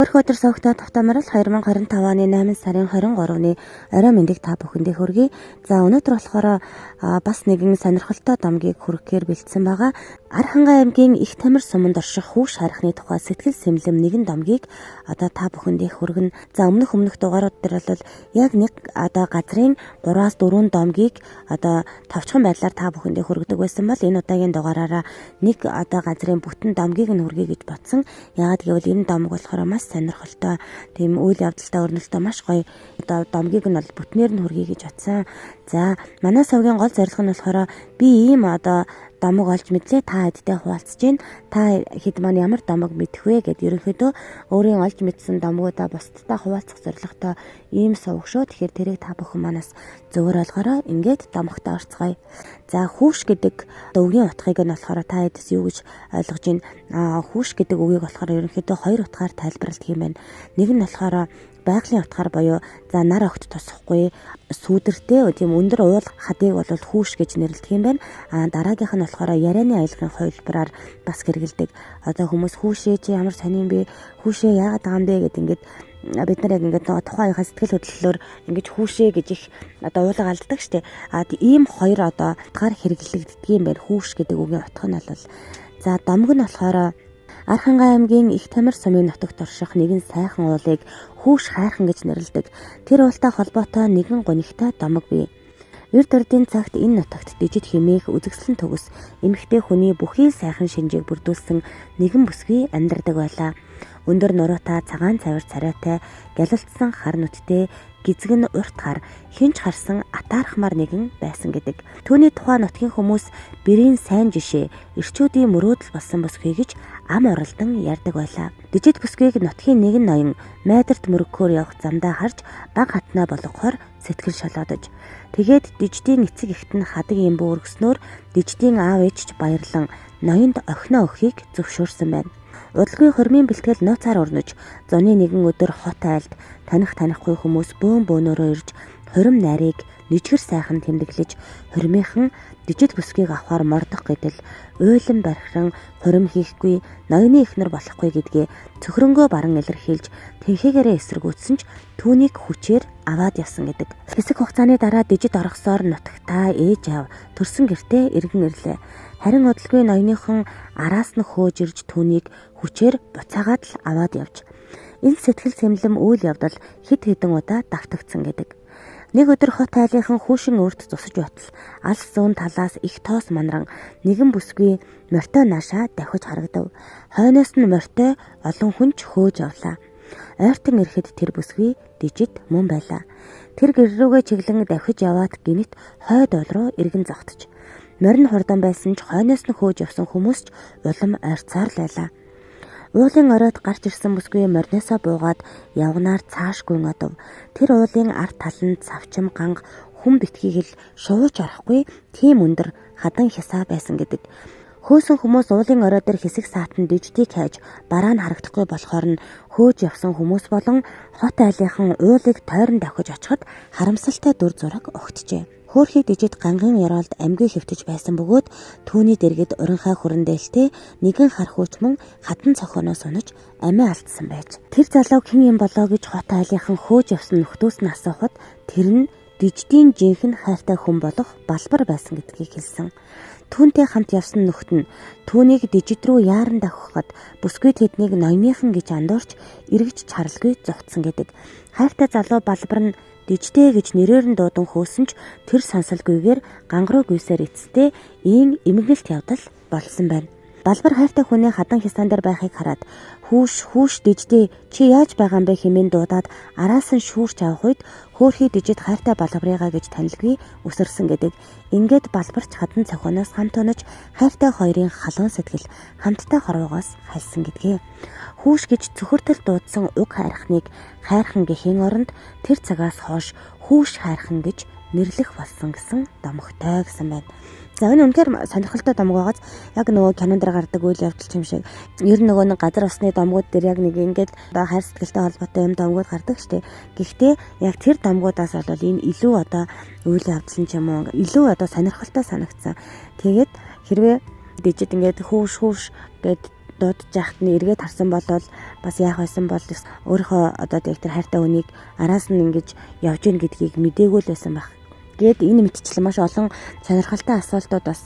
Хөрх өдөр согтоо тавтамарал 2025 оны 8 сарын 23-ны орой мэндийг та бүхэндээ хүргэе. За өнөөдөр болохоор бас нэгэн сонирхолтой домгийг хүргэхээр бэлдсэн байгаа. Архангай аймгийн Их Тамир суманд орших Хүүш хайрхны тухай сэтгэл сэмлэм нэгэн домгийг та бүхэндээ хүргэнэ. За өмнөх дугаарууд дээр бол яг нэг газрын 3-4 домгийг товчхон байдлаар та бүхэндээ хүргэдэг байсан бол энэ удаагийн дугаараараа нэг газрын бүтэн домгийг нь хүргэе гэж бодсон. Яагаад гэвэл энэ домог болохоор маш сонирхолтой, тийм үйл явдалтай өрнөлтөө маш гоё домгийг нь бол бүтнээр нь хүргэе гэж бодсон. За манай сувгийн гол зорилго нь болохоор би ийм домог олж мэдлээ, та хэдтэй хуваалцаж гин, та хэд маань ямар домог мэдэх вэ гэд ерөнхийдөө өөрийн олж мэдсэн домгуудаа бусдтай хуваалцах зорилготой ийм сувг шүү. Тэгэхээр тэрийг та бүхэн манаас зөвөр ойлгоорой. Ингээд домогтой орцгоё. За хүүш гэдэг үгийн утгыг нь болохоор та хэдээс юу гэж ойлгож гин? Хүүш гэдэг үгийг болохоор ерөнхийдөө хоёр утгаар тайлбарладаг юм байна. Нэг нь болохоор байгалийн утгаар буюу нар огт тусахгүй сүүдэртэй тийм өндөр уул хадыг бол хүүш гэж нэрлэдэг юм байна. Дараагийнх нь болохоор ярианы аялгын хувилбараар бас хэрэгэлдэг. Хүмүүс хүүшээ чи ямар сонирн бэ? Хүүшээ яагаад байгаа юм бэ гэд ингээд бид нар яг ингээд тухайнхаа сэтгэл хөдлөлөөр ингэж хүүшээ гэж их уулга алддаг штэ. Ийм хоёр утгаар хэрэглэгддэг юм байна. Хүүш гэдэг үгийн утга нь бол за домог нь болохоор Архангай аймгийн Их Тамир сумын нутагт орших нэгэн сайхан уулыг Хүүш хайрхан гэж нэрлэдэг. Тэр уултай холбоотой нэгэн гонигтай домог бий. Эрд урдын цагт энэ нутагт дижид хэмээх үзэгслэн төгс эмэгтэй хүний бүхий сайхан шинжийг бүрдүүлсэн нэгэн бүсгүй амьдардаг байлаа. Өндөр нуруутай цагаан цавир царайтай гялалтсан хар нүдтэй гизгэн урт хар хинч харсан атаархмаар нэгэн байсан гэдэг. Түүний тухай нутгийн хүмүүс бэрийн сайн жишээ эрчүүдийн мөрөөдөл болсон бүсгүй гэж ам оролдон ярьдаг байлаа. Дижид бүсгүйг нутгийн нэгэн ноён майдарт мөрөгхөөр явах замдаа харж баг хатнаа болгохоор сэтгэл шолоодож. Тэгээд диждийн эцэг эхт нь хадаг юм бөөргснөөр диждийн аав ээж ч баярлан ноёнд охиноо өгөхийг зөвшөөрсөн байна. Удалгүй хормын бэлтгэл нууцаар урнаж, зуны нэгэн өдөр хот айлд танихгүй хүмүүс бөөнөөрөө ирж хорим нарийг нэжгэр сайхан тэмдэглэж, хормынхан дижид бүсгийг авахар мордох гэдэл уйлан бархиран хорим хийхгүй, ноёны эхнэр болохгүй гэдгээ цөхрөнгөө баран илэрхийлж тэнхээгээрээ эсэргүүцсэн ч түүнийг хүчээр аваад явсан гэдэг. Хэсэг хугацааны дараа дижид оргосоор нутагтаа ээж аав төрсөн гэртээ иргэн ирлээ. Харин удалгүй ноёныхон араас нь хөөж ирж түүнийг хүчээр буцаагаад л аваад явж. Энэ сэтгэл сэмлэм үйл явдал хэд хэдэн удаа давтагдсан гэдэг. Нэг өдөр хот айлынхан хүүшин өрт зусаж байтал алс зүүн талаас их тоос манран нэгэн бүсгүй морьтой наашаа давхиж харагдав. Хойноос нь морьтой олон хүн ч хөөж явлаа. Ойртон ирэхэд тэр бүсгүй дижид мөн байлаа. Тэр гэр рүүгээ чиглэн давхиж яваад гинэт хойд уул руу иргэн зогтож. Морин хурдан байсан ч хойноос нь хөөж явсан хүмүүс ч улам ойрцоор л байлаа. Уулын оройд гарч ирсэн бүсгүй морносоо буугаад явганаар цааш гүйнодов. Тэр уулын ард талд цавчим ганг хүн битгийг л шууж орохгүй тийм өндөр хадан хясаа байсан гэдэг. Хөөсөн хүмүүс уулын орой дээр хэсэг саатан диждийг хайж бараа нь харагдахгүй болохоор нь хөөж явсан хүмүүс болон хот айлынхан уулыг тойрон давхиж очиход харамсалтай дүр зураг огтжээ. Хөөрхий дижид гангийн яроолд амьгүй хэвтэж байсан бөгөөд түүний дэргэд уринхай хүрэн-дээлтэй нэгэн хар хүүчмэн хатан цохоноос унаж амиа алдсан байж. Тэр залуу хэн юм болоо гэж хот айлынхан хөөж явсан нөхдөөс нь асуухад тэр нь диждийн жинхэнэ хайртай хүн болох балбар байсан гэдгийг хэлсэн. Түүнтэй хамт явсан нөхд нь түүнийг дижид рүү яаран давхихад бүсгүй тэднийг ноёныхан гэж андуурч эргэж чаралгүй зогтсон гэдэг. Хайртай залуу балбар нь диждээ гэж нэрээр нь дуудан хөөсөн ч тэр сонсолгүйгээр гангаруу гүйсээр эцэстээ ийм эмгэнэлт явдал болсон байна. Балбар хайртай хүний хадан хясан дээр байхыг хараад хүүш диждээ чи яаж байгаа юм бэ хэмээн дуудаад араас нь шүүрч авах үед хөөрхий дижид хайртай балбарыгаа гэж танилгүй өсөрсөн гэдэг. Ингээд балбарч хадан цохоноос хамт унаж хайртай хоёрын халуун сэтгэл хамттай хорвоогоос хальсан гэдгээ. Хүүш гэж цөхөртөл дуудсан уг хайрхныг хайрхан гэхийн оронд тэр цагаас хойш хүүш хайрхан гэж нэрлэх болсон гэсэн домогтой гэсэн байна. За энэ үнэхээр сонирхолтой домог байгааз яг нөгөө кинон дээр гардаг үйл явдал юм шиг. Ер нь нөгөө нэг газар усны домгууд дээр яг нэг ингээд хайр сэтгэлтэй холбоотой юм домгууд гардаг штеп. Гэхдээ яг тэр домгуудаас бол энэ илүү үйл явдал юм уу илүү сонирхолтой санагдсан. Тэгээд хэрвээ дижид ингээд хүүш гэд дуудаж яхад нь эргээд харсан болол бас яах байсан бол өөрийнхөө одоо яг тэр хайртай хүнийг араас нь ингэж явж гин гэдгийг мдээгүй л байсан баг. Гээд энэ мэтчлэн маш олон сонирхолтой асуултууд бас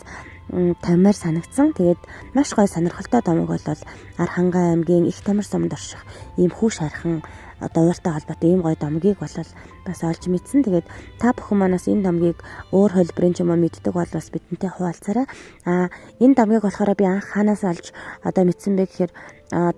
тамаар санагдсан. Тэгээд маш гоё сонирхолтой домог бол Архангай аймгийн Их Тамир суманд орших ийм хүү шархан одоо ууртай холбоотой ийм гоё домгийг бол бас олж мэдсэн. Тэгээд та бүхэн манаас энэ домгийг өөр хөлбөрийн ч юм уу мэддэг бол бас бидэнтэй хуваалцаарай. Энэ домгийг болохоор би анх хаанаас олж одоо мэдсэн бэ гэхээр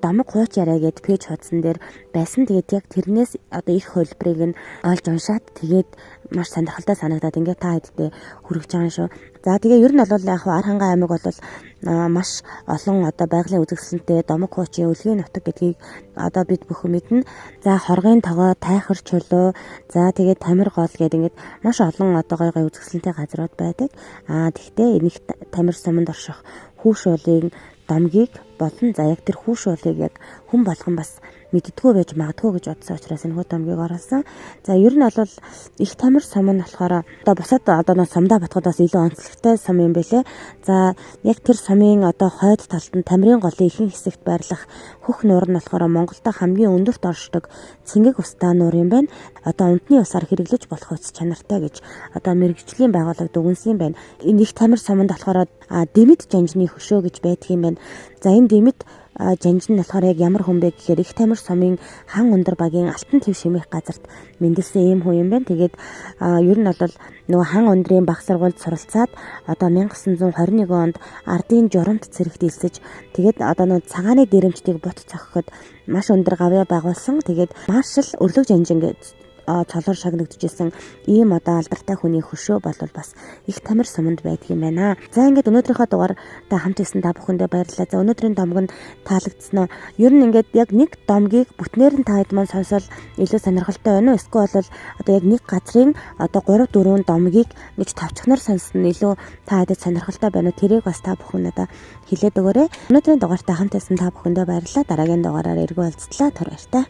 домог хууч яриа гэд пэйж хуудсан дээр байсан. Тэгээд яг тэрнээс одоо их хөлбөрийг нь олж уншаад тэгээд маш сонирхолтой санагдаад ингээд та хэдтэй хүрэж байгаа юм шүү. За тэгээ ер нь бол яг Архангай аймаг бол маш олон одоо байгалийн үзэсгэлэнтэй домог хуучийн үлгийн нутаг гэдгийг одоо бид бүхэн мэднэ. За хоргын тогоо, тайхар чулуу, за тэгээд тамир гол гэдэг ингээд маш олон одоо гой үзэсгэлэнтэй газрууд байдаг. Тэгтээ энэ Тамир суманд орших хүүш уулын домгийг болон за яг тэр хүүш уулыг яг хүн болгон бас мэддэггүй байж магадгүй гэж бодсон учраас энэ хүү домгийг оруулсан. За ер нь бол Их Тамир сум нь болохоор одоо бусад одоо нэг сумдаа батхад бас илүү онцлогтой сум юм байлээ. За яг тэр сумын одоо хойд талд нь Тамирын голын ихэнх хэсэгт байрлах хөх нуур нь болохоор Монголда хамгийн өндөрт оршдог цэнгэг устай нуур юм байна. Одоо унтны усаар хэрэглэж болох үс чанартай гэж одоо мэрэгжлийн байгууллага дүгнсэн байна. Энэ Их Тамир суманд болохоор Дэмэд жанжны хөшөө гэж байдаг юм байна. За энэ Дэмэд жанж нь болохоор яг ямар хүн бэ гэхээр Их Тамир сумын хан ундар багийн алтан төв шимэх газарт мэндэлсэн ийм хүн юм байна. Тэгээд ер нь бол нөгөө хан ундрын баг сургуульд суралцаад одоо 1921 онд ардын журамт цэрэгт илсэж тэгээд одоо нөгөө цагааны дээрэмчдийг бут цохиход маш өндөр гавьяа байгуулсан. Тэгээд маршал өрлөг жанжин гэж цолоор шагнагдчихсэн ийм одоо алдартай хүний хөшөө бол бас Их Тамир суманд байдаг юм байна. За ингээд өнөөдрийнхөө дугаар та хамт исэн та бүхэндээ баярлалаа. За өнөөдрийн домог нь таалагдсан уу? Ер нь ингээд яг нэг домгийг бүтнээр нь та хэд маань сонсол илүү сонирхолтой байна уу? Эсвэл бол одоо яг нэг газрын одоо 3 4 домгийг ингэж тавчхнаар сонссон нь илүү та хэдэд сонирхолтой байна уу? Тэрийг бас та бүхэн надад хэлээд өгөөрэй. Өнөөдрийн дугаартай хамт исэн та бүхэндээ баярлалаа. Дараагийн дугаараар эргүү уулзтлаа. Түр баяртай.